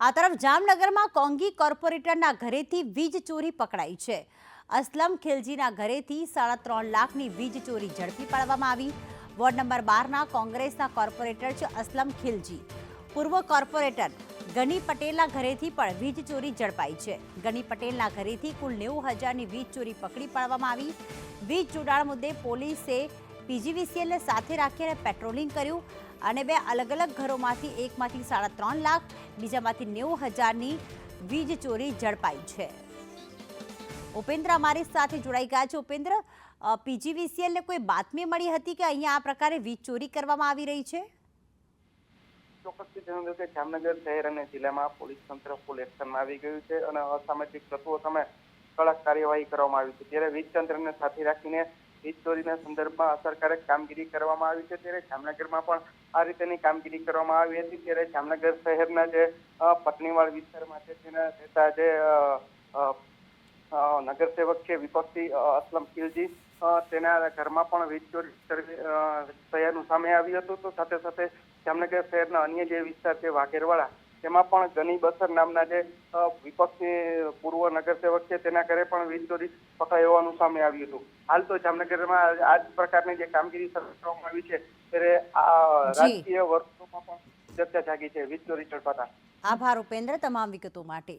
આ તરફ જામનગરમાં કોંગી કોર્પોરેટરના ઘરેથી વીજ ચોરી પકડાઈ છે। અસલમ ખિલજીના ઘરેથી 3.5 લાખની વીજ ચોરી ઝડપી પાડવામાં આવી। વોર્ડ નંબર 12ના કોંગ્રેસના કોર્પોરેટર છે અસલમ ખિલજી। પૂર્વ કોર્પોરેટર ગની પટેલના ઘરેથી પણ વીજ ચોરી ઝડપાઈ છે। ગની પટેલના ઘરેથી કુલ 90,000ની વીજ ચોરી પકડી પાડવામાં આવી। વીજ જોડાણ મુદ્દે પોલીસે પીજીવીસીએલને સાથે રાખી અને પેટ્રોલિંગ કર્યું અને બે અલગ અલગ ઘરોમાંથી એકમાંથી 3.5 લાખ બીજામાંથી 90,000ની વીજ ચોરી ઝડપાઈ છે। ઉપેન્દ્ર અમારી સાથે જોડાઈ ગયા છે। ઉપેન્દ્ર, પીજીવીસીએલને કોઈ બાતમી મળી હતી કે અહીંયા આ પ્રકારે વીજ ચોરી કરવામાં આવી રહી છે? ચોક્કસથી જણાવ્યું કે જામનગર શહેર અને જિલ્લામાં પોલીસ તંત્ર ફૂલ એક્શનમાં આવી ગયું છે અને અસામાજિક તત્વો સામે કડક કાર્યવાહી કરવામાં આવી છે। ત્યારે વીજ તંત્રને સાથે રાખીને વીજ ચોરીના સંદર્ભમાં અસરકારક કામગીરી કરવામાં આવી છે। ત્યારે જામનગરમાં પણ આ રીતેની કામગીરી કરવામાં આવી હતી। ત્યારે જામનગર શહેરના જે પટણીવાડ વિસ્તારમાં છે તેના રહેતા જે નગરસેવક છે વિપક્ષી અસલમ ખિલજી, તેના ઘરમાં પણ વીજ ચોરી થયાનું સામે આવ્યું હતું। તો સાથે સાથે જામનગર શહેરના અન્ય જે વિસ્તાર છે વાઘેરવાડા, તેમાં પણ ગની બસર નામના જે વિપક્ષી પૂર્વ નગરસેવક છે તેના ઘરે પણ વીજ ચોરી પકડાઈ હોવાનું સામે આવ્યું હતું। હાલ તો જામનગરમાં આ જ પ્રકારની જે કામગીરી શરૂ કરવામાં આવી છે ત્યારે આ રાજકીય વર્તુળોમાં પણ ચર્ચા જાગી છે વીજ ચોરી ઝડપાતા। આભાર ઉપેન્દ્ર તમામ વિગતો માટે।